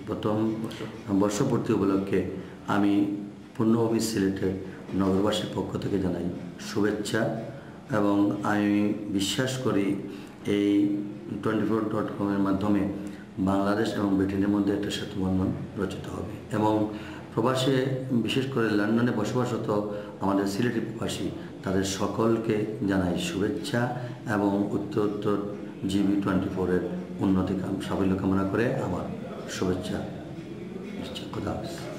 প্রথম বর্ষপূর্তি উপলক্ষে আমি পূর্ণভূমি সিলেটের নগরবাসীর পক্ষ থেকে জানাই শুভেচ্ছা এবং আমি বিশ্বাস করি এই 24.com এর মাধ্যমে বাংলাদেশ এবং ব্রিটেনের মধ্যে একটা সেতুবন্ধন রচিত হবে এবং প্রবাসে বিশেষ করে লন্ডনে বসবাসরত আমাদের সিলেটি প্রবাসী তাদের সকলকে জানাই শুভেচ্ছা এবং উত্তর GB24 এর উন্নতি সাফল্য কামনা করে আমার শুভেচ্ছা। খোদা হাফেজ।